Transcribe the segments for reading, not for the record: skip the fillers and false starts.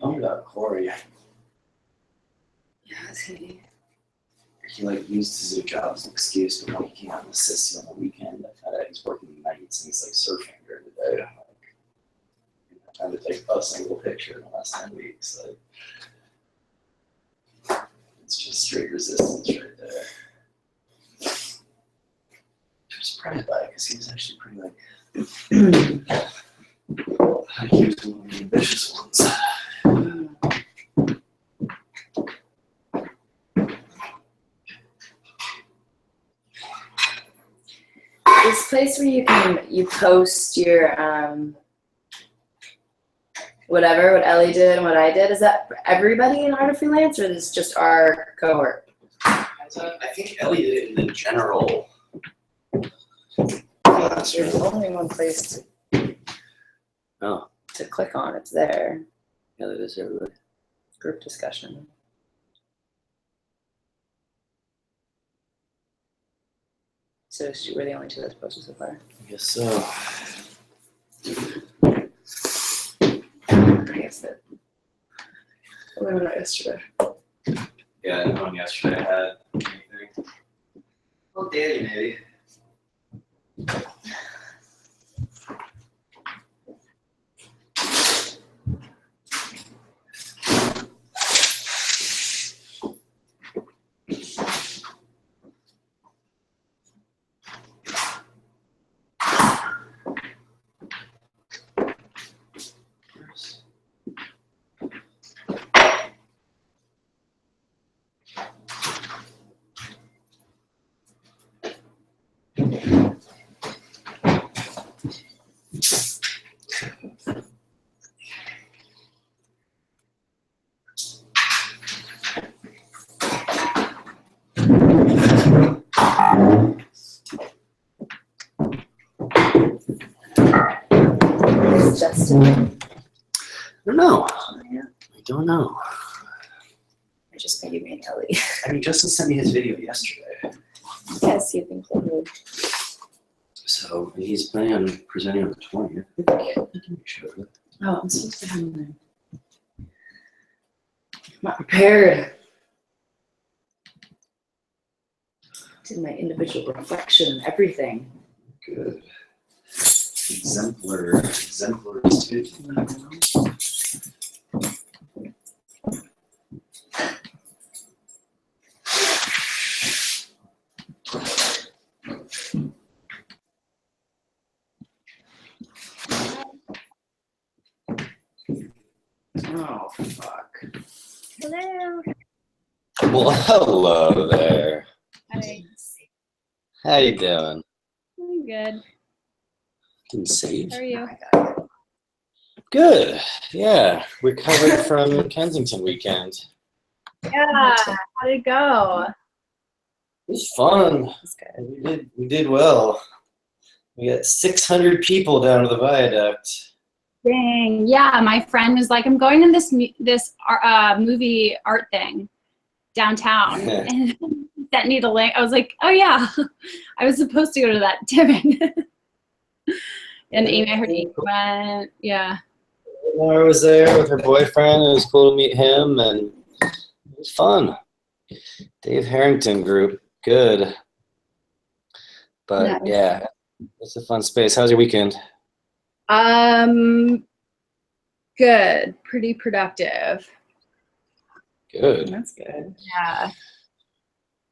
Oh, about Corey. Yeah, is he? He like used his new job as an excuse, but when he can't assist you on the weekend, I found out he's working nights and he's like surfing during the day. Like, trying to take a single picture in the last 10 weeks. Like, it's just straight resistance right there. I'm surprised by it because he was actually pretty like he was one of the ambitious ones. This place where you post your what Ellie did and what I did, is that for everybody in Art of Freelance, or is this just our cohort? I think Ellie did it in the general. There's only one place to click on. It's there. Yeah, that is everybody. Group discussion. So we're the only two that's posted so far. I guess so. I guess that. What went out yesterday? Yeah, I know yesterday I had anything. Well, Danny maybe. Justin. I don't know. Yeah. I don't know. I just think you made Ellie. I mean, Justin sent me his video yesterday. Yes, you think so. So he's planning on presenting on the 20th. I think he showed it. Oh, I'm supposed to have him there. I'm not prepared. Did my individual reflection, everything. Good. Exemplary student. Oh, fuck. Hello. Well, hello there. Hi. How you doing? I'm good. Didn't save. How are you? Good. Yeah, recovered from Kensington weekend. Yeah. How'd it go? It was fun. That's good. We did well. We got 600 people down to the viaduct. Dang. Yeah, my friend was like, I'm going to this movie art thing downtown. And sent me the link. I was like, oh yeah, I was supposed to go to that. Damn it. And Amy, I heard Amy went. Yeah. Laura was there with her boyfriend. It was cool to meet him, and it was fun. Dave Harrington group, good. But Nice. yeah, it's a fun space. How was your weekend? Good. Pretty productive. Good. That's good. Yeah.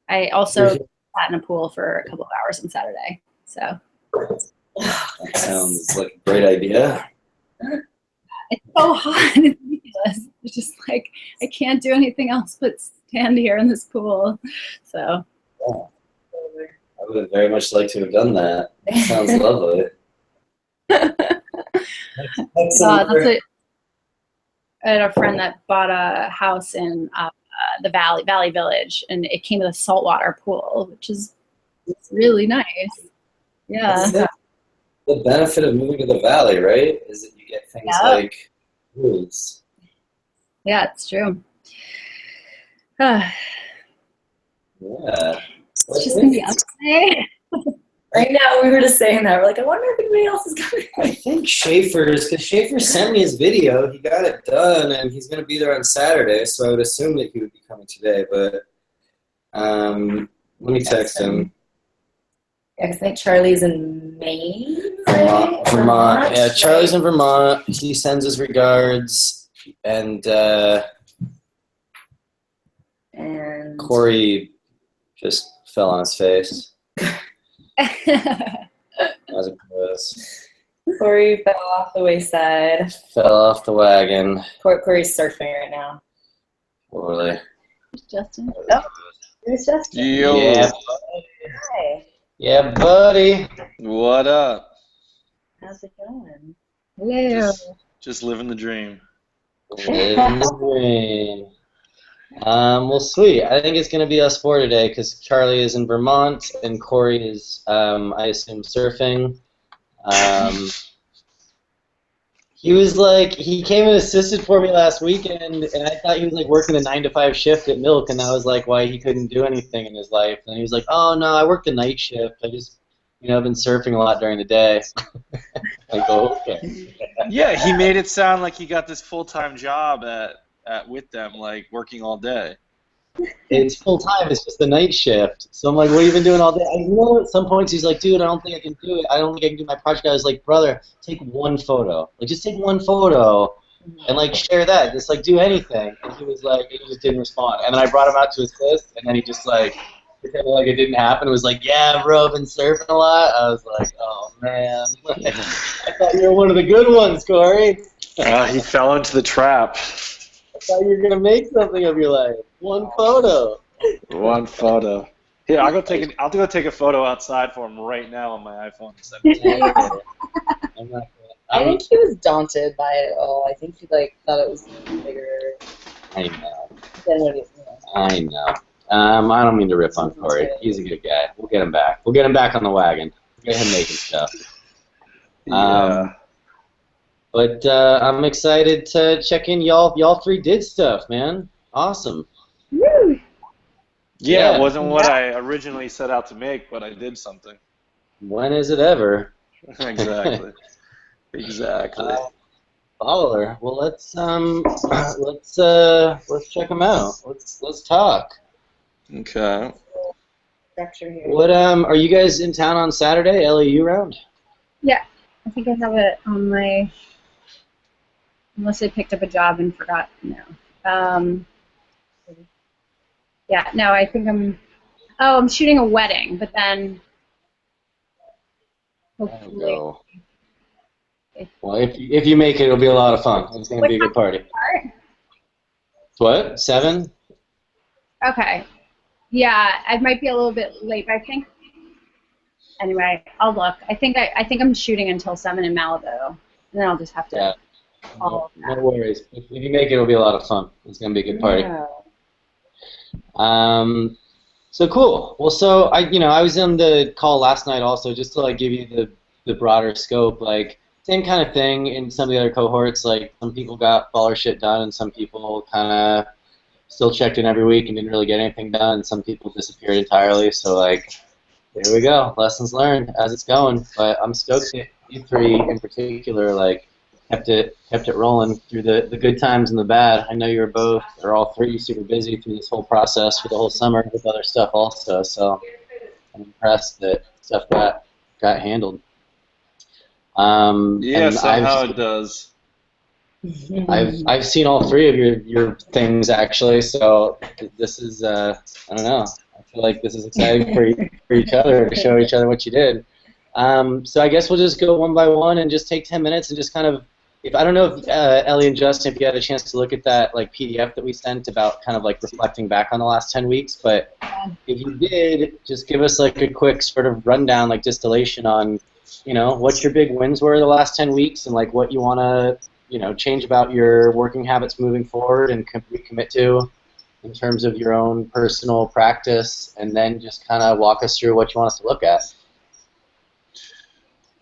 I also sat in a pool for a couple of hours on Saturday. So That sounds like a great idea. it's so hot. It's ridiculous. It's just like I can't do anything else but stand here in this pool. So Yeah. I would have very much liked to have done that. That sounds lovely. That's I had a friend that bought a house in the Valley Village, and it came with a saltwater pool, which is It's really nice. Yeah. That's the benefit of moving to the valley, right? Is that you get things like rules. Yeah, it's true. Yeah. It's just gonna be up today. Right now, we were just saying that. We're like, I wonder if anybody else is coming. I think because Schaefer sent me his video. He got it done, and he's going to be there on Saturday, so I would assume that he would be coming today, but let me text him. Yeah, 'cause I think Charlie's in Maine. Vermont. Yeah, Charlie's in Vermont. He sends his regards, and Corey just fell on his face. As it goes. Corey fell off the wayside. Fell off the wagon. Corey's surfing right now. Totally. Justin. Oh, there's Justin. Yo. Yeah. Hi. Yeah, buddy. What up? How's it going? Hello. Just living the dream. Living the dream. Well, sweet. I think it's going to be us four today because Charlie is in Vermont and Corey is, I assume, surfing. He was like, he came and assisted for me last weekend, and I thought he was like working a 9-to-5 shift at Milk, and that was like why he couldn't do anything in his life. And he was like, oh no, I work the night shift. I just, I've been surfing a lot during the day. I go, okay. Yeah, he made it sound like he got this full-time job with them, like working all day. It's full time. It's just the night shift. So I'm like, what have you been doing all day? At some points he's like, dude, I don't think I can do it. I don't think I can do my project. I was like, brother, take one photo. Like, just take one photo and like share that. Just like do anything. And he was like, he just didn't respond. And then I brought him out to assist, and then he just like pretended like it didn't happen. It was like, yeah, bro, I've been surfing a lot. I was like, oh man, I thought you were one of the good ones, Corey. He fell into the trap. I thought you were gonna make something of your life. One photo. One photo. Here, I'll go take a photo outside for him right now on my iPhone. And send it to you. I think he was daunted by it all. I think he thought it was bigger I know. than what it was. I know. I don't mean to rip on Corey. He's a good guy. We'll get him back. We'll get him back on the wagon. We'll get him making stuff. Yeah. But I'm excited to check in. Y'all three did stuff, man. Awesome. Woo. Yeah, it wasn't what I originally set out to make, but I did something. When is it ever? Exactly. Exactly. Follower. Well, let's check them out. Let's talk. Okay. Structure here. What are you guys in town on Saturday? LAU round? Yeah, I think I have it on my. Unless I picked up a job and forgot. No. Yeah, no, I think I'm shooting a wedding, but then hopefully. Well, if you make it, it'll be a lot of fun. It's gonna be a good party. What? 7? Okay. Yeah, I might be a little bit late, but I think. Anyway, I'll look. I think I'm shooting until 7 in Malibu, and then I'll just have to. Yeah. No worries. If you make it, it'll be a lot of fun. It's gonna be a good party. Yeah. So cool. Well, so I was on the call last night also just to like give you the broader scope. Like same kind of thing in some of the other cohorts. Like some people got baller shit done, and some people kind of still checked in every week and didn't really get anything done. Some people disappeared entirely. So like, there we go. Lessons learned as it's going. But I'm stoked that you three in particular like kept it rolling through the good times and the bad. I know you were both, or all three, super busy through this whole process for the whole summer with other stuff also. So I'm impressed that stuff got handled. Yeah, somehow it does. I've seen all three of your things actually. So this is I don't know. I feel like this is exciting for each other to show each other what you did. So I guess we'll just go one by one and just take 10 minutes and just kind of. I don't know if Ellie and Justin, if you had a chance to look at that like PDF that we sent about kind of like reflecting back on the last 10 weeks, but if you did, just give us like a quick sort of rundown, like distillation on, what your big wins were the last 10 weeks and like what you want to, change about your working habits moving forward and recommit to. in terms of your own personal practice, and then just kind of walk us through what you want us to look at.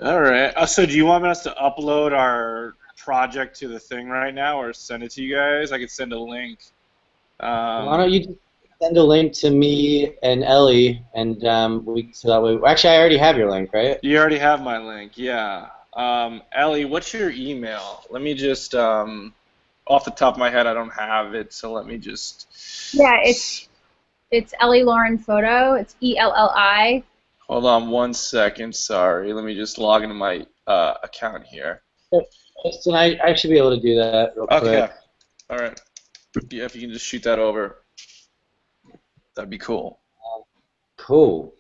All right. So do you want us to upload our project to the thing right now, or send it to you guys? I could send a link. Why don't you just send a link to me and Ellie, and so that way. Actually, I already have your link, right? You already have my link, yeah. Ellie, what's your email? Let me just, off the top of my head, I don't have it, so let me just. Yeah, it's Ellie Lauren Photo. It's ELLI. Hold on 1 second. Sorry. Let me just log into my account here. Justin, I should be able to do that real quick. Okay. All right. Yeah, if you can just shoot that over, that'd be cool. Cool.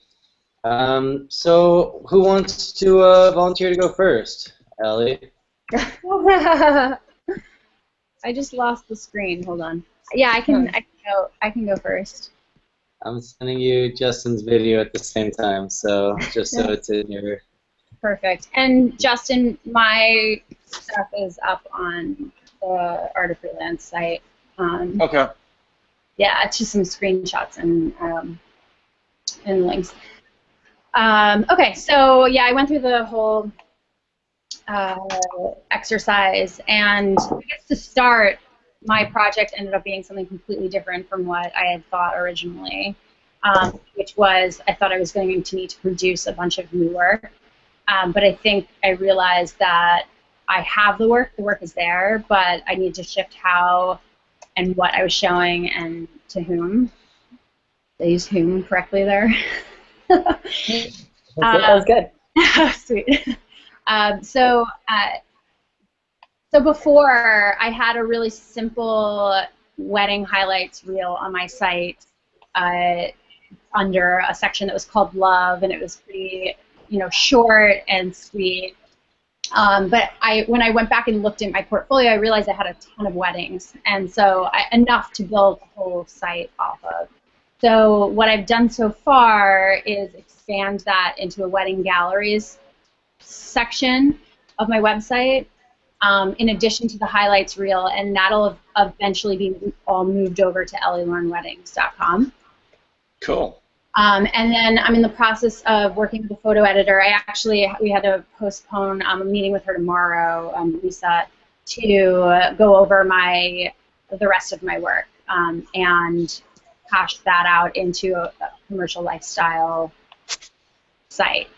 So who wants to volunteer to go first? Ellie? I just lost the screen. Hold on. Yeah, I can go first. I'm sending you Justin's video at the same time, so just so it's in your... Perfect. And Justin, my stuff is up on the Art of Freelance site. Okay. Yeah, it's just some screenshots and links. Okay, so yeah, I went through the whole exercise, and I guess to start, my project ended up being something completely different from what I had thought originally, which was I thought I was going to need to produce a bunch of new work, but I think I realized that I have the work is there, but I need to shift how and what I was showing and to whom. They use whom correctly there. That was good. Sweet. So before, I had a really simple wedding highlights reel on my site under a section that was called Love, and it was pretty, short and sweet. But when I went back and looked at my portfolio, I realized I had a ton of weddings, and so enough to build a whole site off of. So what I've done so far is expand that into a wedding galleries section of my website, in addition to the highlights reel, and that'll eventually be all moved over to ellieLaurenWeddings.com. Cool. And then I'm in the process of working with a photo editor. We had to postpone a meeting with her tomorrow, Lisa, to go over the rest of my work and hash that out into a commercial lifestyle site.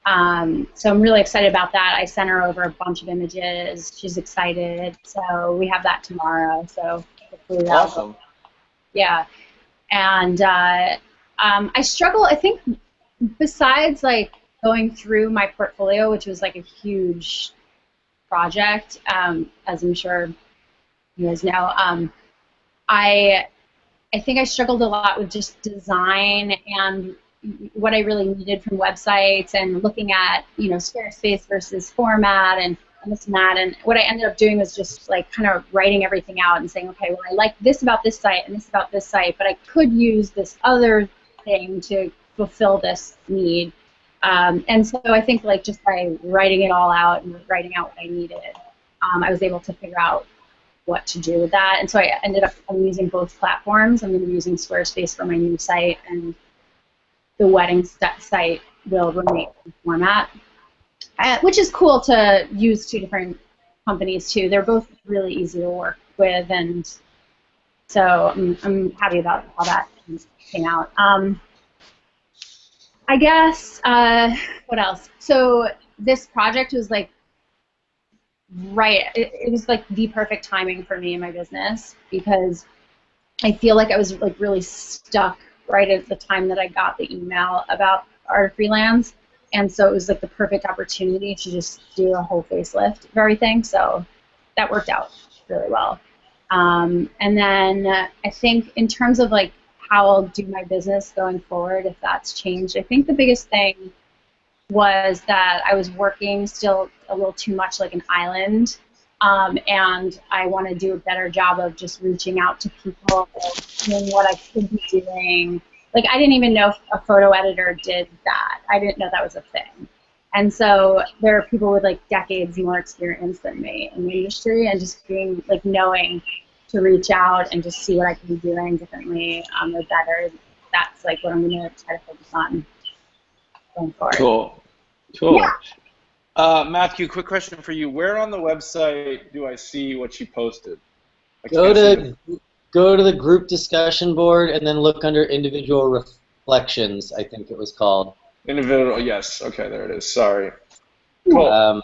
So I'm really excited about that. I sent her over a bunch of images. She's excited. So we have that tomorrow. So hopefully Awesome. Yeah. And I struggle, I think, besides like going through my portfolio, which was like a huge project, as I'm sure you guys know, I think I struggled a lot with just design and what I really needed from websites, and looking at, Squarespace versus format and this and that. And what I ended up doing was just like kind of writing everything out and saying, okay, well, I like this about this site and this about this site, but I could use this other thing to fulfill this need. And so I think like just by writing it all out and writing out what I needed, I was able to figure out what to do with that. And so I ended up using both platforms. I'm going to be using Squarespace for my new site, and the wedding site will remain in format, which is cool to use two different companies too. They're both really easy to work with, and so I'm happy about how that came out. I guess, what else? So this project was like, it was like the perfect timing for me in my business, because I feel like I was like really stuck right at the time that I got the email about Art of Freelance, and so it was like the perfect opportunity to just do a whole facelift of everything, so that worked out really well. And then I think in terms of like how I'll do my business going forward, if that's changed, I think the biggest thing was that I was working still a little too much like an island, and I want to do a better job of just reaching out to people, doing what I could be doing. Like, I didn't even know if a photo editor did that. I didn't know that was a thing. And so there are people with like decades more experience than me in the industry, and just being like knowing to reach out and just see what I can be doing differently or better. That's like what I'm going to try to focus on going forward. Cool. Yeah. Matthew, quick question for you. Where on the website do I see what you posted? Go to the group discussion board and then look under individual reflections, I think it was called. Individual, yes. Okay, there it is. Sorry. Cool.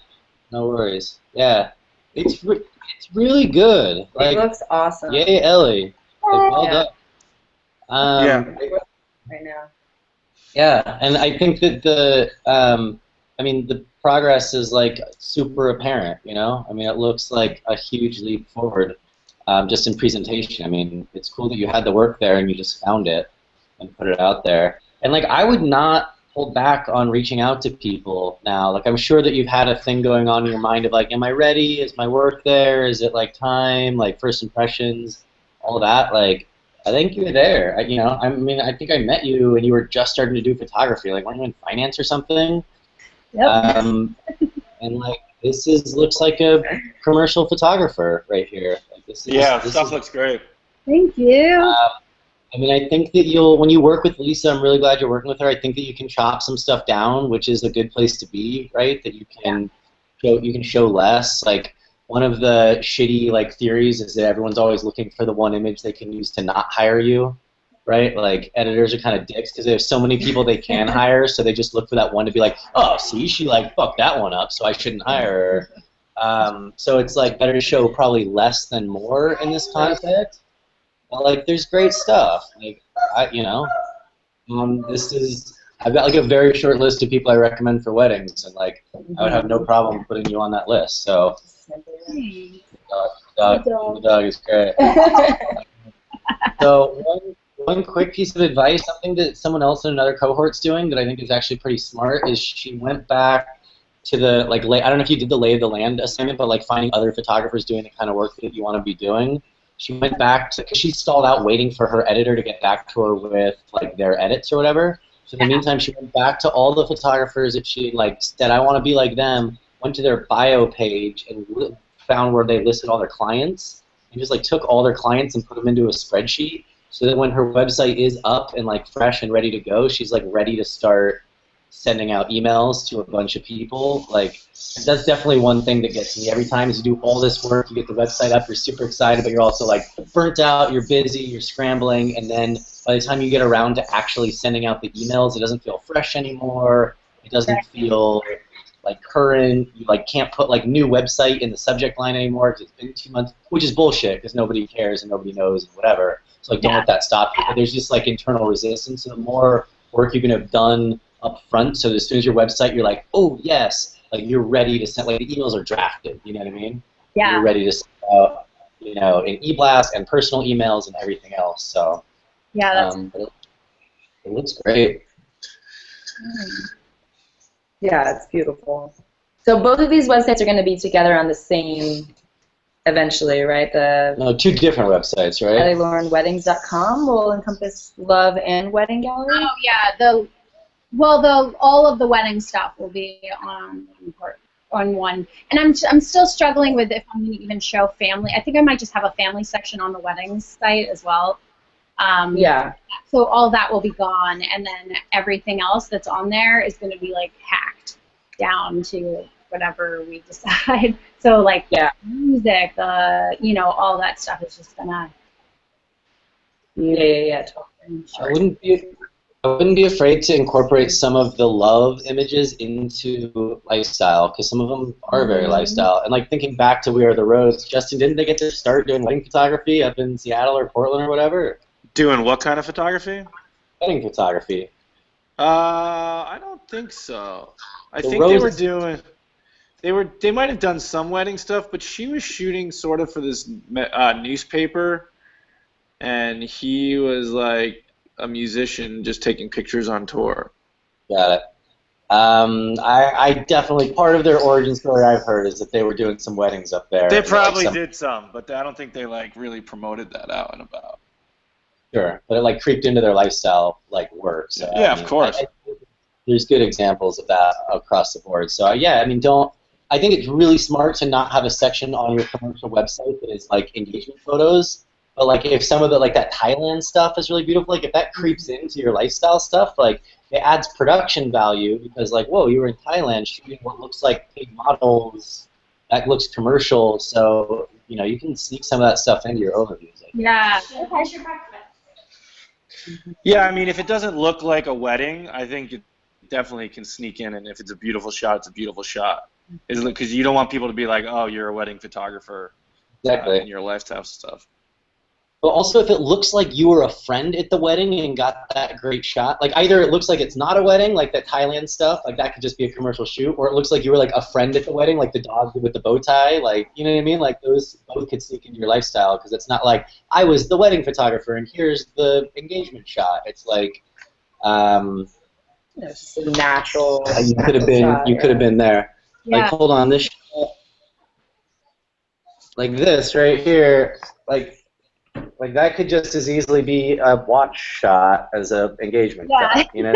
No worries. Yeah. It's really good. It looks awesome. Yay, Ellie. Like, well done. Right now. Yeah, and I think that the progress is like super apparent, you know? I mean, it looks like a huge leap forward just in presentation. I mean, it's cool that you had the work there and you just found it and put it out there. And like, I would not hold back on reaching out to people now. Like, I'm sure that you've had a thing going on in your mind of like, am I ready? Is my work there? Is it like time? Like first impressions? All that. Like, I think you're there. I think I met you and you were just starting to do photography. Like, weren't you in finance or something? Yep. And like, looks like a commercial photographer right here. Like, stuff looks great. Thank you. I mean, I think that when you work with Lisa, I'm really glad you're working with her. I think that you can chop some stuff down, which is a good place to be, right? That you can show less. Like, one of the shitty like theories is that everyone's always looking for the one image they can use to not hire you, right? Like, editors are kind of dicks because there's so many people they can hire, so they just look for that one to be like, oh, see, she like fucked that one up, so I shouldn't hire her. So it's like better to show probably less than more in this context. But like, there's great stuff. Like, I've got like a very short list of people I recommend for weddings, and like, I would have no problem putting you on that list. So, the dog is great. So one quick piece of advice, something that someone else in another cohort's doing that I think is actually pretty smart, is she went back to the like I don't know if you did the lay of the land assignment, but like finding other photographers doing the kind of work that you want to be doing. She went back to, because she stalled out waiting for her editor to get back to her with like their edits or whatever. So in the meantime, she went back to all the photographers that she like said, I want to be like them, went to their bio page and found where they listed all their clients, and just like took all their clients and put them into a spreadsheet, so that when her website is up and like fresh and ready to go, she's like ready to start sending out emails to a bunch of people. Like, that's definitely one thing that gets me every time, is you do all this work, you get the website up, you're super excited, but you're also like burnt out, you're busy, you're scrambling, and then by the time you get around to actually sending out the emails, it doesn't feel fresh anymore, it doesn't feel like current, you like can't put like new website in the subject line anymore because it's been 2 months, which is bullshit because nobody cares and nobody knows and whatever. So like, don't let that stop you. But there's just like internal resistance. So the more work you can have done up front, so as soon as your website, you're like, oh yes, like you're ready to send, like the emails are drafted, you know what I mean? Yeah. You're ready to send out, you know, in e-blast and personal emails and everything else. So yeah, that's it looks great. Yeah, it's beautiful. So both of these websites are going to be together on the same, eventually, right? No, two different websites, right? EllieLaurenWeddings.com will encompass love and wedding gallery. Oh yeah, all of the wedding stuff will be on one. And I'm still struggling with if I'm going to even show family. I think I might just have a family section on the weddings site as well. Yeah. So all that will be gone, and then everything else that's on there is going to be like hacked down to whatever we decide. So like music, all that stuff is just gonna. Yeah. Totally. Sure. I wouldn't be afraid to incorporate some of the love images into lifestyle, because some of them are very lifestyle. And like thinking back to We Are the Roads, Justin, didn't they get to start doing wedding photography up in Seattle or Portland or whatever? Doing what kind of photography? Wedding photography. I don't think so. I think they were doing. They might have done some wedding stuff, but she was shooting sort of for this newspaper, and he was like a musician just taking pictures on tour. Got it. I definitely, part of their origin story I've heard is that they were doing some weddings up there. They probably did some, but I don't think they like really promoted that out and about. Sure, but it like creeped into their lifestyle like work. So, yeah, of course. There's good examples of that across the board. So yeah, I mean, don't I think it's really smart to not have a section on your commercial website that is like engagement photos. But like if some of the like that Thailand stuff is really beautiful, like if that creeps into your lifestyle stuff, like it adds production value because like, whoa, you were in Thailand shooting what looks like paid models, that looks commercial, so you know you can sneak some of that stuff into your overviews. Yeah. Yeah, I mean, if it doesn't look like a wedding, I think it definitely can sneak in, and if it's a beautiful shot, it's a beautiful shot. Because you don't want people to be like, oh, you're a wedding photographer Exactly. in your lifestyle stuff. But also, if it looks like you were a friend at the wedding and got that great shot, like either it looks like it's not a wedding, like that Thailand stuff, like that could just be a commercial shoot, or it looks like you were like a friend at the wedding, like the dog with the bow tie, like, you know what I mean? Like those both could sneak into your lifestyle because it's not like I was the wedding photographer and here's the engagement shot. It's like, It's just a natural. you could have been, shot, you could have been there. Yeah. Like, hold on, this shot, like this right here, like that could just as easily be a watch shot as a engagement shot, you know?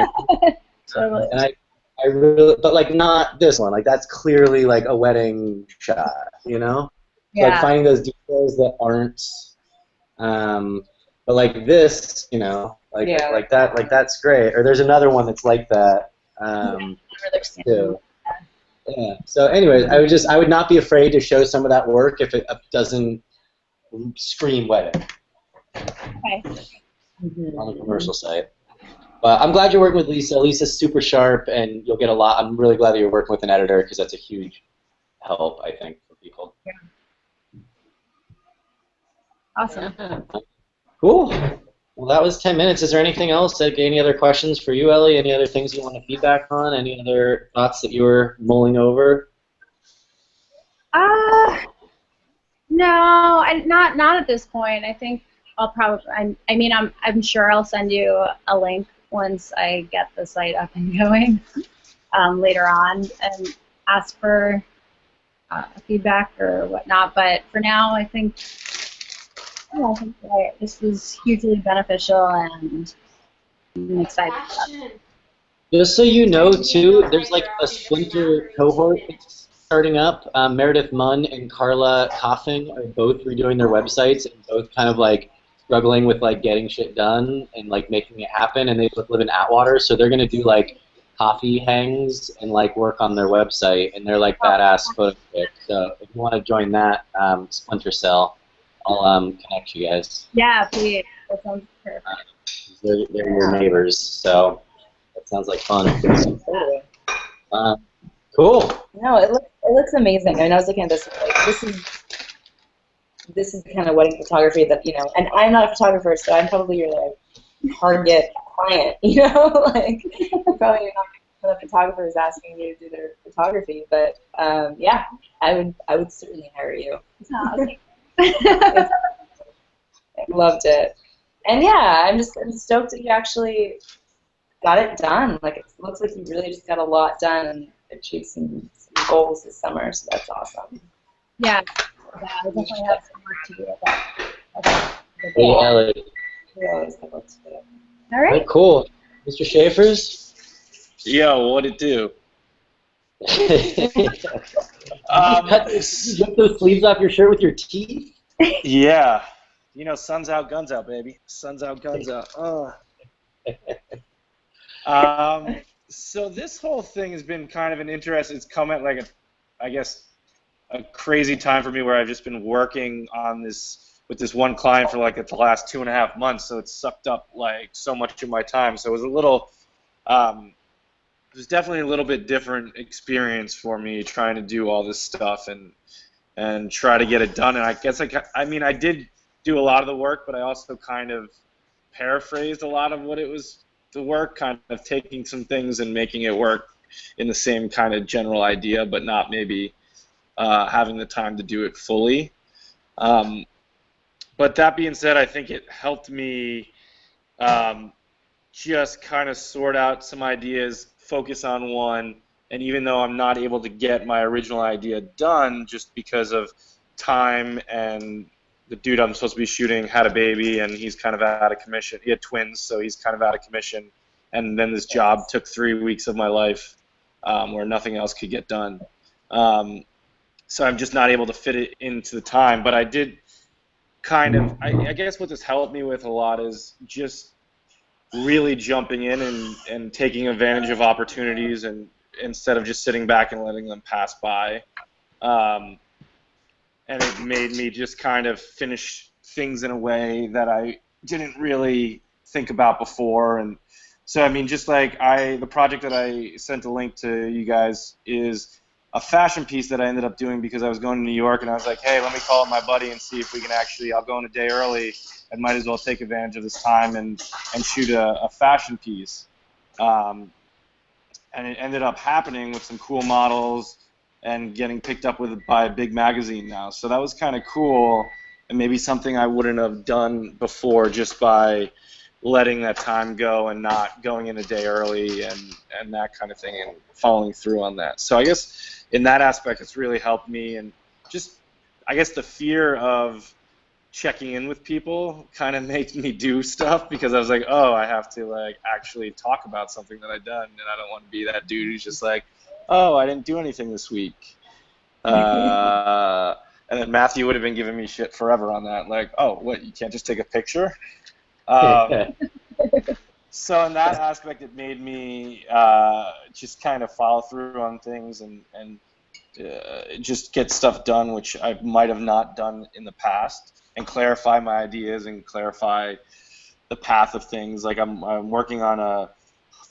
Totally. And I really, but like not this one. Like that's clearly like a wedding shot, you know? So, like finding those details that aren't, but like this, you know, like like that, like that's great. Or there's another one that's like that, too. Yeah. So, anyways, I would not be afraid to show some of that work if it doesn't scream wedding. Okay. On the commercial site. But I'm glad you're working with Lisa. Lisa's super sharp, and you'll get a lot. I'm really glad that you're working with an editor because that's a huge help, I think, for people. Yeah. Awesome. Cool. Well, that was 10 minutes. Is there anything else? Like, any other questions for you, Ellie? Any other things you want to feedback on? Any other thoughts that you were mulling over? No, not at this point. I think I'll probably. I mean, I'm sure I'll send you a link once I get the site up and going later on, and ask for feedback or whatnot. But for now, I think this was hugely beneficial, and I'm excited about it. Just so you know, too, there's like a splinter cohort that's starting up. Meredith Munn and Carla Coffin are both redoing their websites and both kind of like struggling with like getting shit done and like making it happen. And they both live in Atwater, so they're gonna do like coffee hangs and like work on their website. And they're like badass photo pics. So if you want to join that splinter cell, I'll connect you guys. Yeah, please. That sounds perfect. They're your neighbors, so that sounds like fun. Cool. No, it looks amazing. I mean, I was looking at this, like, this is the kind of wedding photography that, you know, and I'm not a photographer, so I'm probably your like target client, you know, like probably not the photographers asking you to do their photography, but yeah, I would certainly hire you. I loved it, and yeah, I'm stoked that you actually got it done. Like it looks like you really just got a lot done and achieved some goals this summer, so that's awesome. Yeah, I definitely have some work to do with that. Hey, Ellie. We always have work to do. All right. Oh, cool. Mr. Schaefer's? Yo, what'd it do? You rip those sleeves off your shirt with your teeth? Yeah. You know, sun's out, guns out, baby. Sun's out, guns out. So this whole thing has been kind of an interest. It's come at like a crazy time for me where I've just been working on this with this one client for like the last 2.5 months. So it's sucked up like so much of my time. So it was a little, it was definitely a little bit different experience for me trying to do all this stuff and try to get it done. And I guess I mean I did do a lot of the work, but I also kind of paraphrased a lot of what it was. The work, kind of taking some things and making it work in the same kind of general idea, but not maybe having the time to do it fully. But that being said, I think it helped me just kind of sort out some ideas, focus on one, and even though I'm not able to get my original idea done just because of time and the dude I'm supposed to be shooting had a baby and he's kind of out of commission. He had twins, so he's kind of out of commission. And then this job took 3 weeks of my life where nothing else could get done. So I'm just not able to fit it into the time. But I did kind of, I guess what this helped me with a lot is just really jumping in and taking advantage of opportunities, and instead of just sitting back and letting them pass by. And it made me just kind of finish things in a way that I didn't really think about before. And so, I mean, just like the project that I sent a link to you guys is a fashion piece that I ended up doing because I was going to New York, and I was like, hey, let me call up my buddy and see if we can actually, I'll go in a day early. I might as well take advantage of this time and shoot a fashion piece. And it ended up happening with some cool models and getting picked up by a big magazine now. So that was kind of cool, and maybe something I wouldn't have done before just by letting that time go and not going in a day early and that kind of thing, and following through on that. So I guess in that aspect it's really helped me, and just I guess the fear of checking in with people kind of made me do stuff, because I was like, oh, I have to like actually talk about something that I've done, and I don't want to be that dude who's just like, oh, I didn't do anything this week. And then Matthew would have been giving me shit forever on that, like, oh, what, you can't just take a picture? So in that aspect, it made me just kind of follow through on things and just get stuff done, which I might have not done in the past, and clarify my ideas and clarify the path of things. Like I'm working on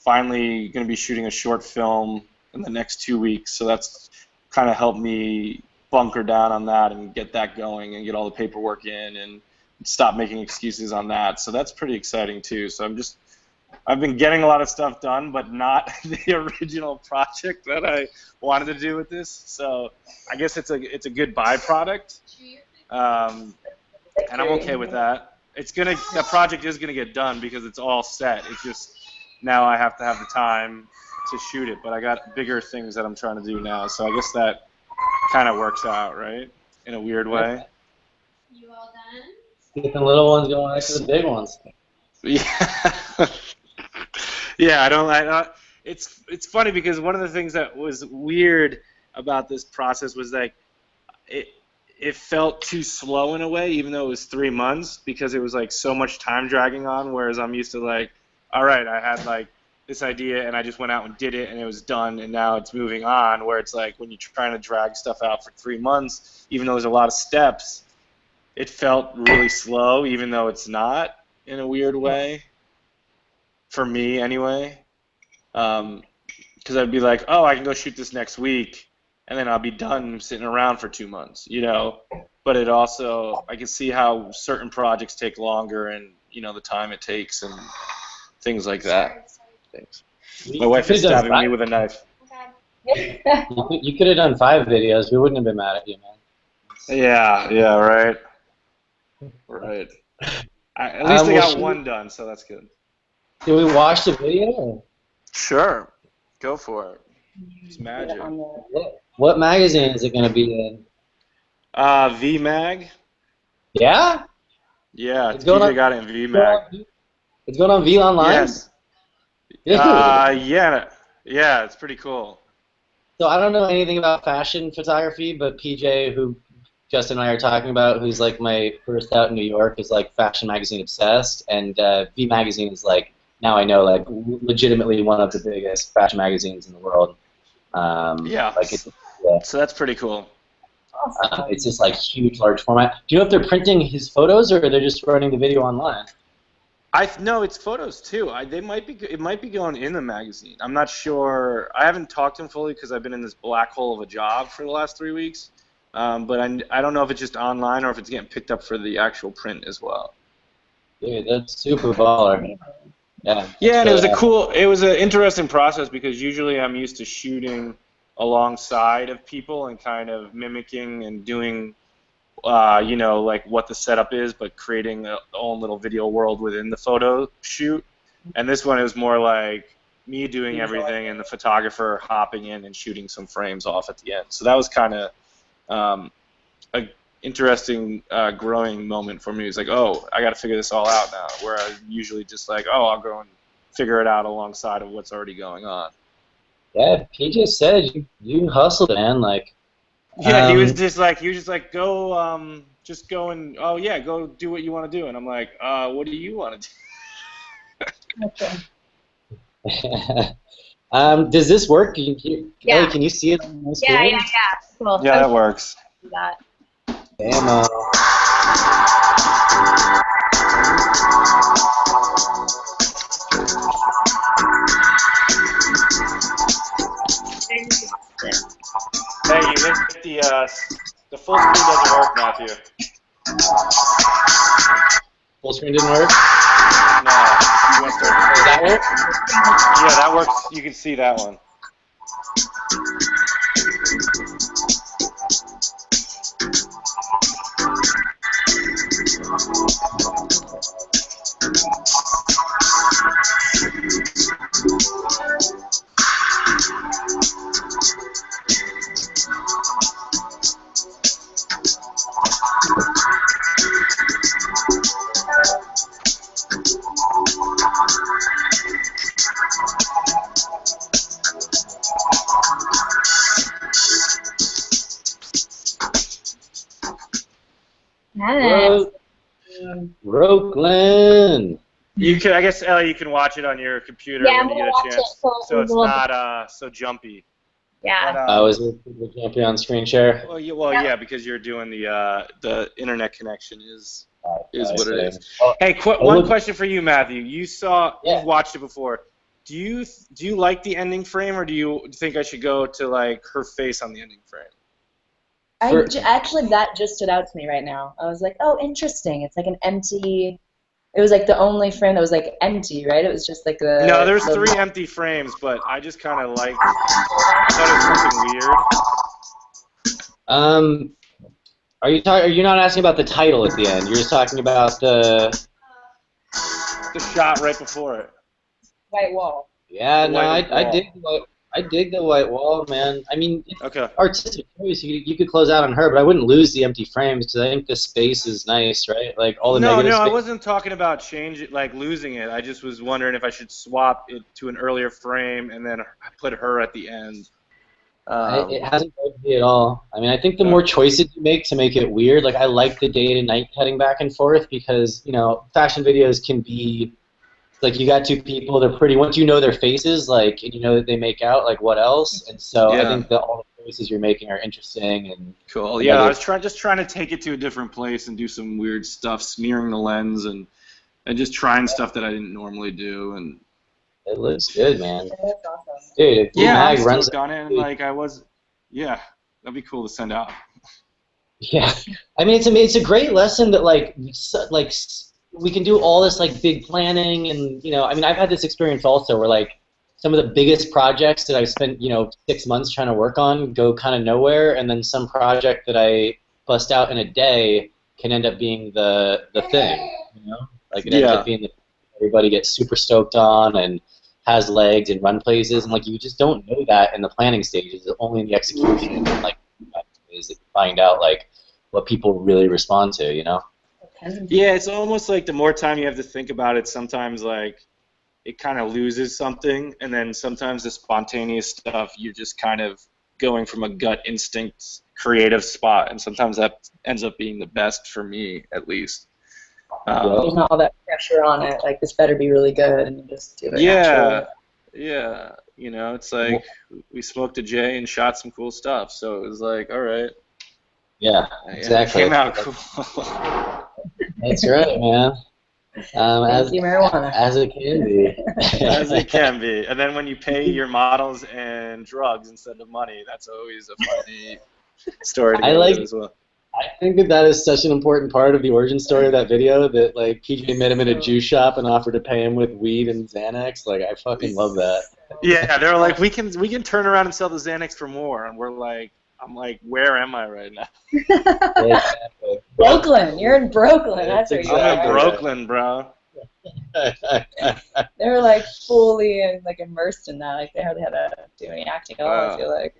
finally going to be shooting a short film in the next 2 weeks, so that's kind of helped me bunker down on that and get that going and get all the paperwork in and stop making excuses on that. So that's pretty exciting too. So I've been getting a lot of stuff done, but not the original project that I wanted to do with this. So I guess it's a good byproduct, and I'm okay with that. That project is gonna get done because it's all set. It's just now I have to have the time to shoot it, but I got bigger things that I'm trying to do now. So I guess that kind of works out, right? In a weird way. You all done? Get the little ones going next to the big ones. Yeah. Yeah, I don't. It's funny because one of the things that was weird about this process was like it felt too slow in a way, even though it was 3 months, because it was like so much time dragging on. Whereas I'm used to like, all right, I had like this idea and I just went out and did it and it was done and now it's moving on. Where it's like when you're trying to drag stuff out for 3 months, even though there's a lot of steps, it felt really slow, even though it's not, in a weird way. For me, anyway. Because I'd be like, oh, I can go shoot this next week, and then I'll be done sitting around for 2 months, you know. But it also, I can see how certain projects take longer, and you know the time it takes and things like that. Thanks. My wife is stabbing me with a knife. You could have done 5 videos. We wouldn't have been mad at you, man. Yeah, right. Right. At least I got one done, so that's good. Did we watch the video? Sure. Go for it. It's magic. What magazine is it going to be in? VMag. Yeah? Yeah, TJ got it in VMag. It's going on V Online? Yes. Yeah, it's pretty cool. So I don't know anything about fashion photography, but PJ, who Justin and I are talking about, who's like my first out in New York, is like fashion magazine obsessed, and V Magazine is like, now I know, like legitimately one of the biggest fashion magazines in the world. Yeah. So that's pretty cool. It's just like huge, large format. Do you know if they're printing his photos or they're just running the video online? No, it's photos too. It might be going in the magazine. I'm not sure. I haven't talked to him fully because I've been in this black hole of a job for the last 3 weeks. But I don't know if it's just online or if it's getting picked up for the actual print as well. Dude, that's super baller. Yeah. Yeah, and it was an interesting process because usually I'm used to shooting alongside of people and kind of mimicking and doing, you know, like what the setup is, but creating a own little video world within the photo shoot. And this one is more like me doing everything and the photographer hopping in and shooting some frames off at the end. So that was kind of a interesting growing moment for me. It's like, oh, I got to figure this all out now, where I usually just like, oh, I'll go and figure it out alongside of what's already going on. Yeah, PJ said you hustled, man. Like, Yeah, he was just like go just go and oh yeah, go do what you want to do. And I'm like, what do you want to Okay. does this work? Yeah. Ellie, can you see it on my screen? Yeah. Cool. do? Yeah, that works. That. Demo. Hey, you hit the full screen doesn't work, Matthew. Full screen didn't work? No, you want to start. Does that work? Yeah, that works. You can see that one. Nice. Brooklyn. You can, I guess, Ellie, you can watch it on your computer Yeah, I'm when you gonna get a watch chance, it, so so it's we'll- not so jumpy. Yeah. But, Is it people jumping on screen share? yeah, because you're doing the internet connection is what it is. Oh, Hey, one question for you, Matthew. You've watched it before. Do you like the ending frame, or do you think I should go to like her face on the ending frame? Actually, that just stood out to me right now. I was like, oh, interesting. It's like an empty. It was like the only frame that was like empty, right? It was just like the. No, there's 3 empty frames, but I just kind of like thought it was something weird. Are you not asking about the title at the end? You're just talking about the shot right before it. White wall. Yeah, The no, white I dig the white wall, man. I mean, it's Okay. artistic choice. You could close out on her, but I wouldn't lose the empty frames because I think the space is nice, right? Like all the negative No, I space. wasn't talking about losing it. I just was wondering if I should swap it to an earlier frame and then put her at the end. It hasn't bugged me at all. I mean, I think the more choices you make to make it weird, like I like the day to night cutting back and forth because, you know, fashion videos can be like you got 2 people, they're pretty. Once you know their faces, like, and you know that they make out, like what else? And so I think that all the choices you're making are interesting and cool. Yeah, I was just trying to take it to a different place and do some weird stuff, smearing the lens and just trying stuff that I didn't normally do. And it looks good, man. That's awesome. Dude, if I'm Mag runs stoked on it, and like that'd be cool to send out. Yeah, I mean it's a great lesson that like we can do all this like big planning and you know I mean I've had this experience also where like some of the biggest projects that I've spent 6 months trying to work on go kind of nowhere, and then some project that I bust out in a day can end up being the thing, you know, like it ends up being the everybody gets super stoked on and has legs and run places, and like you just don't know that in the planning stages. It's only in the execution and like is that you find out like what people really respond to, you know. Yeah, it's almost like the more time you have to think about it, sometimes like it kind of loses something, and then sometimes the spontaneous stuff you're just kind of going from a gut instinct creative spot, and sometimes that ends up being the best for me at least. There's not all that pressure on it. Like this better be really good, and you just do it. Yeah, naturally. yeah. You know, it's like we smoked a J and shot some cool stuff, so it was like, all right. Yeah, exactly. It came out cool. That's right, man. As marijuana. As it can be. As it can be. And then when you pay your models and drugs instead of money, that's always a funny story to go with as well. I think that is such an important part of the origin story of that video that like PJ met him in a juice shop and offered to pay him with weed and Xanax. Like I fucking love that. Yeah, they were like, we can turn around and sell the Xanax for more, and I'm like, where am I right now? Exactly. Brooklyn. You're in Brooklyn. That's where you are. I'm in Brooklyn, bro. They were like fully like immersed in that. Like they hardly had to do any acting at all. I feel like.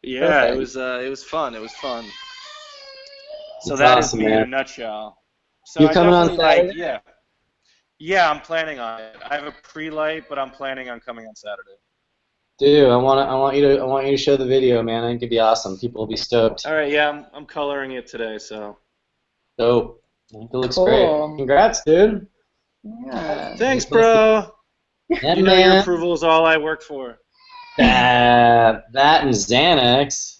Yeah, Perfect. it was fun. It was fun. So That's that awesome, is me in man. a nutshell. So You I coming on definitely Saturday? yeah, I'm planning on it. I have a pre-light, but I'm planning on coming on Saturday. Dude, I want you to show the video, man. I think it'd be awesome. People will be stoked. All right, yeah, I'm coloring it today, so. Dope. I think it looks Cool. great. Congrats, dude. Yeah. Thanks, bro. Yeah, You know your man. approval is all I work for. That and Xanax.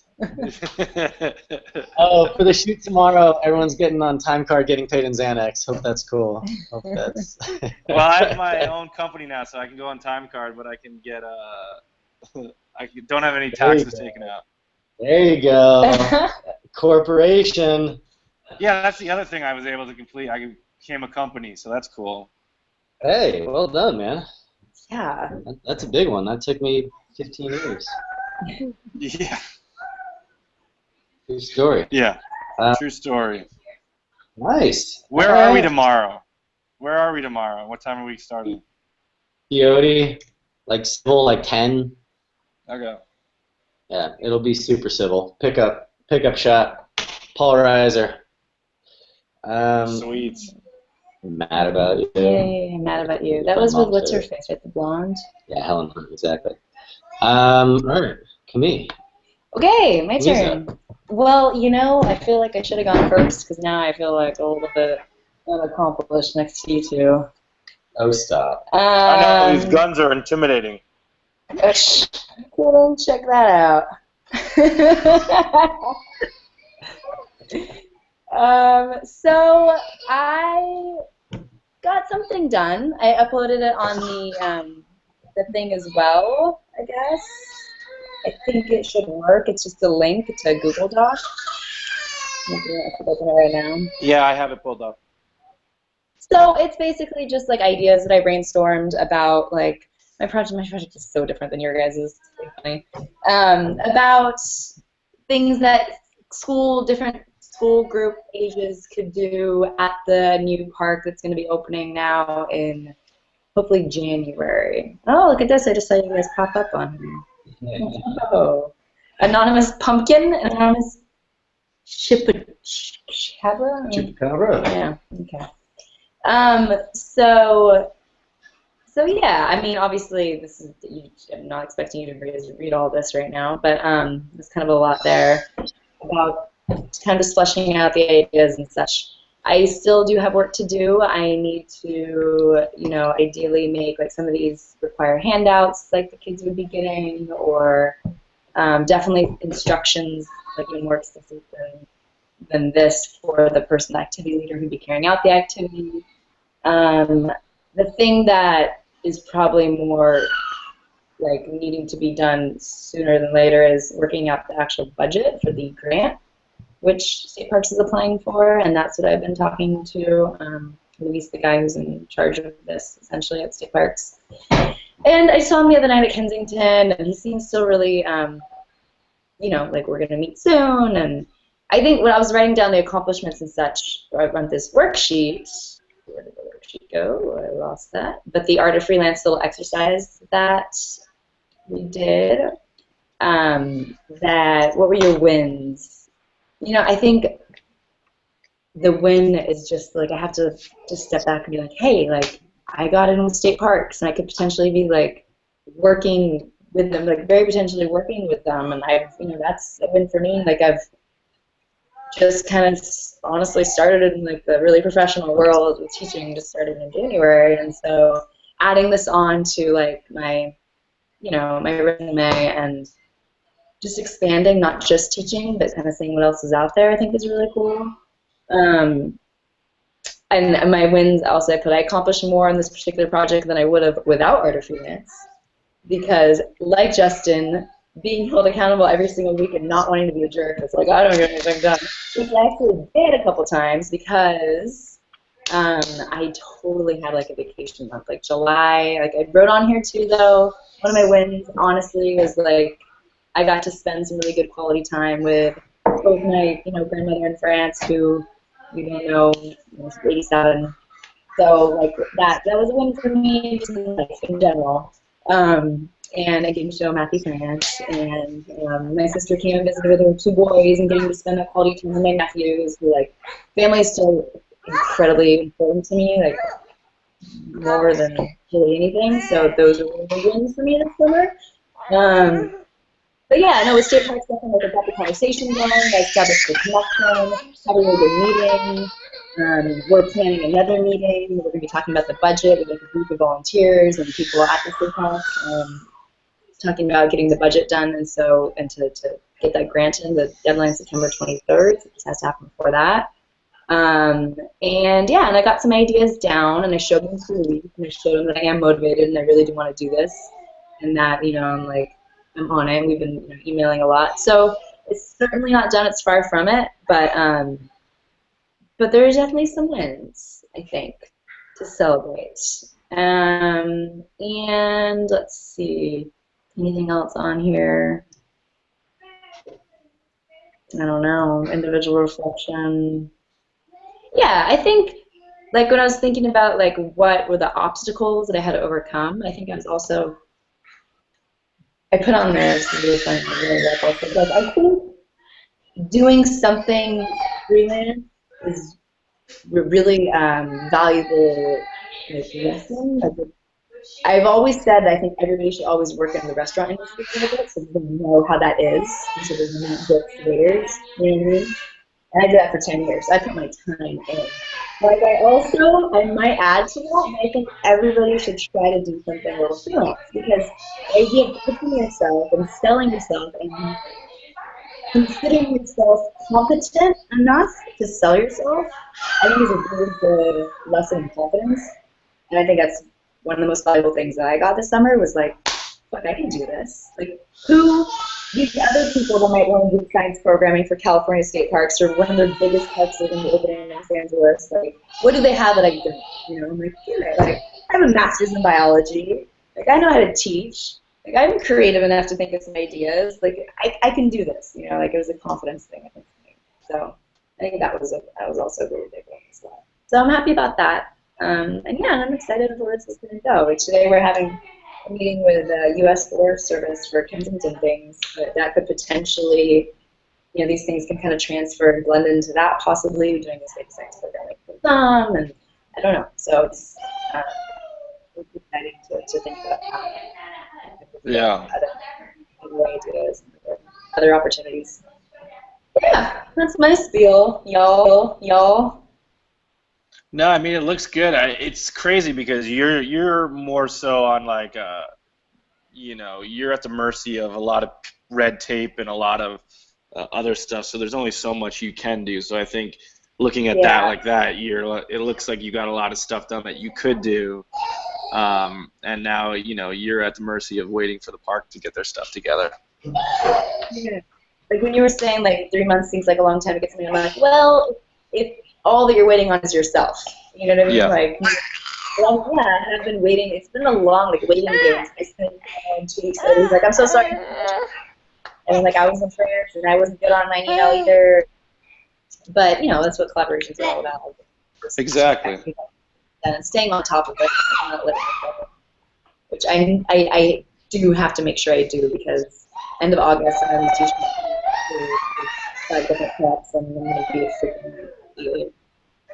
Oh, for the shoot tomorrow, everyone's getting on time card, getting paid in Xanax. Hope that's cool. Hope that's. Well, I have my own company now, so I can go on time card, but I can get I don't have any There you taxes go. taken out. There you go. Corporation. Yeah, that's the other thing I was able to complete. I became a company, so that's cool. Hey, well done, man. Yeah. That's a big one. That took me 15 years. Yeah. True story. Yeah. Uh, True story. Nice. Where All are we right. tomorrow? Where are we tomorrow? What time are we starting? Coyote, like civil, like 10. Okay. Yeah, it'll be super civil. Pickup shot, polarizer. Sweet. Mad about you. Yay, I'm mad about you. That was with what's her face, right? The blonde. Yeah, Helen Hunt, exactly. All right, Camille. Okay, my Who's turn. Well, you know, I feel like I should have gone first because now I feel like a little bit unaccomplished next to you two. Oh, stop. I know these guns are intimidating. Couldn't check that out. So I got something done. I uploaded it on the thing as well, I guess. I think it should work. It's just a link to a Google Doc. I can open it right now. Yeah, I have it pulled up. So it's basically just like ideas that I brainstormed about, like my project is so different than your guys'. It's really funny. About things that different school group ages could do at the new park that's going to be opening now in hopefully January. Oh, look at this! I just saw you guys pop up on here. Oh, anonymous pumpkin, anonymous chupacabra. Chupacabra. Yeah. Okay. So yeah, I mean, obviously, I'm not expecting you to read all this right now, but there's kind of a lot there about kind of just fleshing out the ideas and such. I still do have work to do. I need to, ideally make, like, some of these require handouts like the kids would be getting, or definitely instructions, like, even more explicit than this for the person, the activity leader who'd be carrying out the activity. The thing that is probably more like needing to be done sooner than later is working out the actual budget for the grant, which State Parks is applying for, and that's what I've been talking to Luis, the guy who's in charge of this essentially at State Parks. And I saw him the other night at Kensington, and he seems still really, like we're going to meet soon. And I think when I was writing down the accomplishments and such, I wrote this worksheet. Where did the worksheet go? I lost that. But the Art of Freelance little exercise that we did, what were your wins? I think the win is just, like, I have to just step back and be like, hey, like, I got in with State Parks, and I could potentially be, like, working with them, like, very potentially working with them, and that's a win for me. Like, I've just kind of honestly started in, like, the really professional world with teaching, just started in January, and so adding this on to, like, my resume and just expanding, not just teaching, but kind of seeing what else is out there, I think is really cool. And my wins also, I accomplished more on this particular project than I would have without Art of Freelance, because, like Justin, being held accountable every single week and not wanting to be a jerk, it's like, I don't get anything done. Which I actually did a couple times because I totally had, like, a vacation month, like July. Like, I wrote on here too, though, one of my wins, honestly, was, like, I got to spend some really good quality time with both my, grandmother in France, who we don't know, she's 87. So, like, that was a win for me, just in life in general. And I getting to show Matthew France, and my sister came and visited with her 2 boys, and getting to spend that quality time with my nephews, who, like, family is still incredibly important to me, like, more than really anything. So those are really wins for me this summer. But yeah, no, with state park stuff, like I got the conversation going, I established the connection, had a really good meeting. We're planning another meeting. We're going to be talking about the budget with like a group of volunteers and people at the state parks, talking about getting the budget done, and to get that grant in. The deadline is September 23rd, so it just has to happen before that. And yeah, and I got some ideas down, and I showed them to Louise, and I showed them that I am motivated and I really do want to do this, and that I'm on it. We've been emailing a lot, so it's certainly not done. It's far from it, but there are definitely some wins, I think, to celebrate. And let's see, anything else on here? I don't know. Individual reflection. Yeah, I think, like, when I was thinking about, like, what were the obstacles that I had to overcome, I think I put on there some really fun, like, I think doing something freelance is really valuable, like, lesson. Like, I've always said that I think everybody should always work in the restaurant industry a little bit, so they know how that is, and so there's not just waiters, you know what I mean? And I did that for 10 years. I put my time in. Like, I might add to that, I think everybody should try to do something a little freelance, because the idea of pitching yourself and selling yourself and considering yourself competent enough to sell yourself, I think is a really good lesson in confidence. And I think that's one of the most valuable things that I got this summer was like, fuck, I can do this. Like, these other people that might want to do science programming for California state parks, or one of their biggest parks are going to be opening in Los Angeles, like, what do they have that I don't? I'm like, yeah, like, I have a master's in biology. Like, I know how to teach. Like, I'm creative enough to think of some ideas. Like, I can do this. Like, it was a confidence thing, I think. So I think that was also a really big one as well. So I'm happy about that. And yeah, I'm excited for where this is going to go. Like, today we're having a meeting with the U.S. Forest Service for Kensington things, but that could potentially, these things can kind of transfer and blend into that, possibly doing this big science program for them, and I don't know. So it's exciting to think about that. Yeah. Other ideas, other opportunities. Yeah, that's my spiel, y'all. No, I mean it looks good. It's crazy because you're more so on like you're at the mercy of a lot of red tape and a lot of other stuff. So there's only so much you can do. So I think looking at that like that, it looks like you got a lot of stuff done that you could do. And now you're at the mercy of waiting for the park to get their stuff together. Yeah. Like when you were saying like 3 months seems like a long time to get something, I'm like, well, if all that you're waiting on is yourself, you know what I mean? Yeah. Like, well, yeah, I've been waiting. It's been a long waiting game. I spent 2 weeks there. He's like, I'm so sorry. And like I was in prayers and I wasn't good on my either. But that's what collaborations are all about. Exactly. And staying on top of it, not letting it go. Which I do have to make sure I do, because end of August I'm teaching 5 different preps and I'm going to be freaking idiot.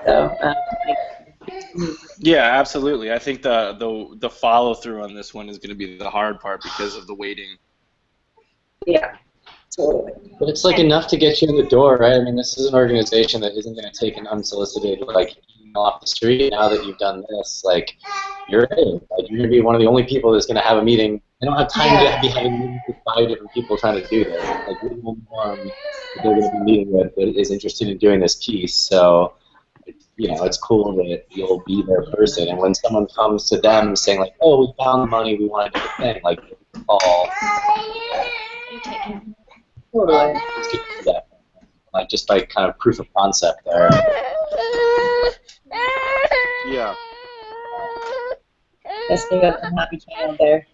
So yeah, absolutely. I think the follow through on this one is going to be the hard part because of the waiting. Yeah, totally. But it's like enough to get you in the door, right? I mean, this is an organization that isn't going to take an unsolicited email off the street. Now that you've done this, you're in. Like, you're going to be one of the only people that's going to have a meeting. I don't have time to be having meetings with 5 different people trying to do this. Like, you're the only one that they're going to be meeting with that is interested in doing this piece. So, it's cool that you'll be their person. And when someone comes to them saying, like, oh, we found the money, we want to do the thing, like, call. Totally. Like, just by kind of proof of concept there. Yeah. Guess we got some happy child there.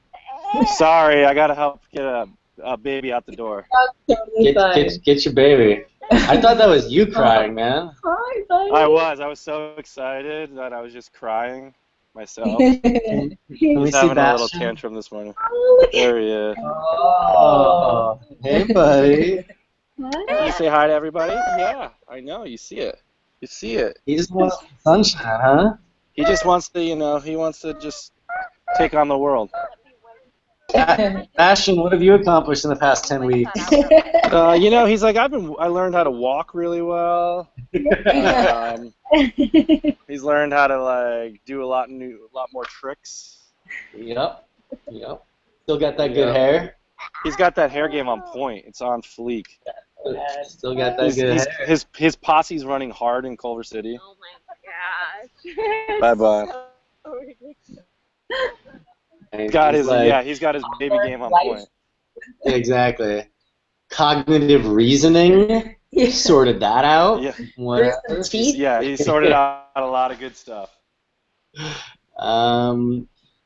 Sorry, I gotta help get a baby out the door. Totally fine. Get your baby. I thought that was you crying, man. Hi, buddy. I was so excited that I was just crying myself. Can we see having a little Bastion? tantrum this morning. Oh, There he is. Oh, hey, buddy. You say hi to everybody? Yeah, I know. You see it. You see it. He just wants sunshine, huh? He just wants to, he wants to just take on the world. Ashton, what have you accomplished in the past 10 weeks? He's like, I learned how to walk really well. He's learned how to do a lot more tricks. Yep. Still got that good hair. He's got that hair game on point. It's on fleek. Still got that good hair. His posse's running hard in Culver City. Oh my gosh. Bye. He's got his baby game on point. Exactly. Cognitive reasoning. Sorted that out. Yeah. Whatever. Yeah, he sorted out a lot of good stuff.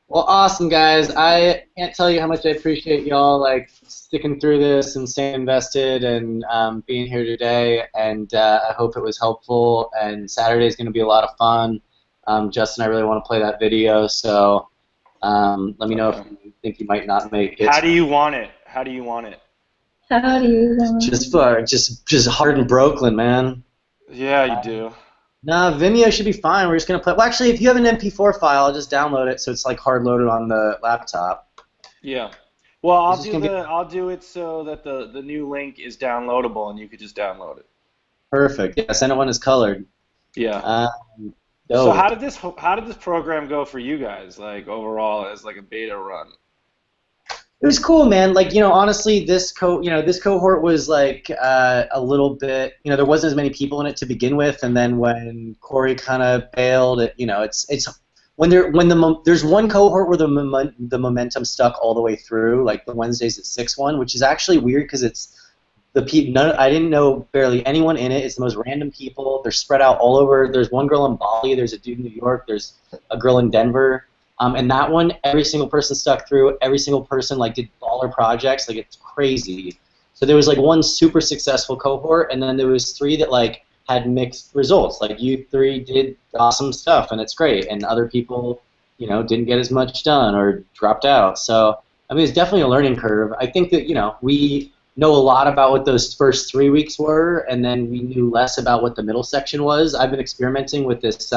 Well, awesome, guys. I can't tell you how much I appreciate y'all sticking through this and staying invested and being here today. And I hope it was helpful. And Saturday is going to be a lot of fun. Justin, I really want to play that video, so let me know if you think you might not make it. How do you want it? Just hard in Brooklyn, man. Yeah, you do. Nah, Vimeo should be fine. We're just gonna play. Well, actually, if you have an MP4 file, I'll just download it so it's hard loaded on the laptop. Yeah. Well, I'll do it so that the new link is downloadable and you could just download it. Perfect. Yeah, send it when it's colored. Yeah. So how did this program go for you guys? Overall, as a beta run. It was cool, man. Honestly, this cohort was a little bit. There wasn't as many people in it to begin with, and then when Corey kind of bailed, it's when there's one cohort where the momentum stuck all the way through, the Wednesdays at 6-1, which is actually weird because it's I didn't know barely anyone in it. It's the most random people. They're spread out all over. There's one girl in Bali. There's a dude in New York. There's a girl in Denver. And that one, every single person stuck through. Every single person did baller projects. It's crazy. So there was one super successful cohort, and then there was 3 that had mixed results. You 3 did awesome stuff, and it's great. And other people, didn't get as much done or dropped out. So I mean, it's definitely a learning curve. I think that we know a lot about what those first 3 weeks were, and then we knew less about what the middle section was. I've been experimenting with this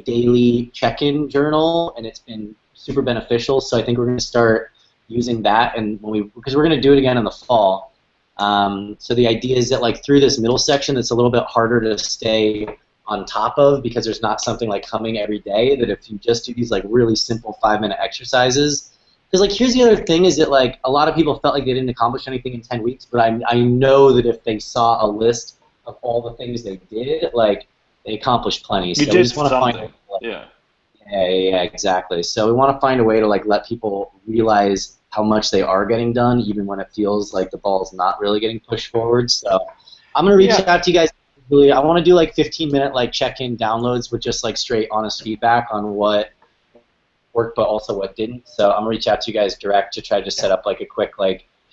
daily check-in journal, and it's been super beneficial. So I think we're going to start using that, and because we're going to do it again in the fall. So the idea is that through this middle section, it's a little bit harder to stay on top of because there's not something coming every day. That if you just do these really simple 5-minute exercises. Because here's the other thing is that a lot of people felt like they didn't accomplish anything in 10 weeks, but I know that if they saw a list of all the things they did, they accomplished plenty. So you did something. Yeah, exactly. So we want to find a way to let people realize how much they are getting done, even when it feels like the ball's not really getting pushed forward. So I'm gonna reach out to you guys. I want to do 15-minute check-in downloads with just straight honest feedback on what worked, but also what didn't. So I'm gonna reach out to you guys direct to try to set up a quick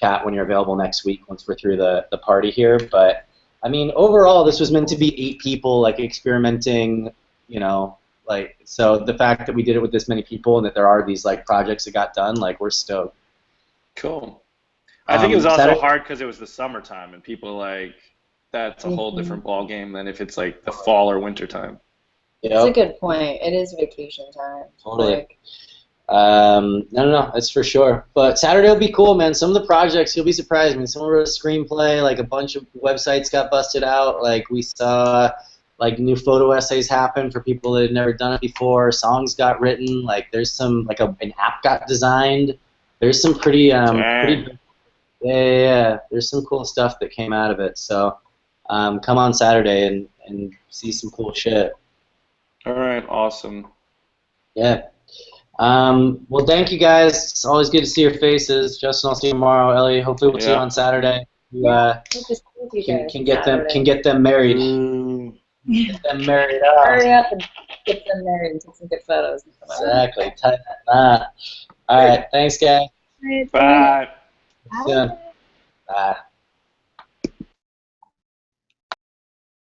chat when you're available next week once we're through the party here. But I mean, overall, this was meant to be 8 people experimenting. So the fact that we did it with this many people and that there are these projects that got done, we're stoked. Cool. I think it was also hard because it was the summertime and people that's a whole different ball game than if it's the fall or winter time. That's a good point. It is vacation time. Totally. No, that's for sure. But Saturday will be cool, man. Some of the projects, you'll be surprised. I mean, someone wrote a screenplay, a bunch of websites got busted out. We saw, new photo essays happen for people that had never done it before. Songs got written. There's some, an app got designed. There's some pretty there's some cool stuff that came out of it. So come on Saturday and see some cool shit. All right, awesome. Yeah. Well, thank you guys. It's always good to see your faces. Justin, I'll see you tomorrow. Ellie, hopefully we'll see you on Saturday. Can get them married. Get them married up. Hurry up and get them married and take some good photos. Exactly. Tighten that knot. All right. Thanks, guys. Bye. See you soon. Bye.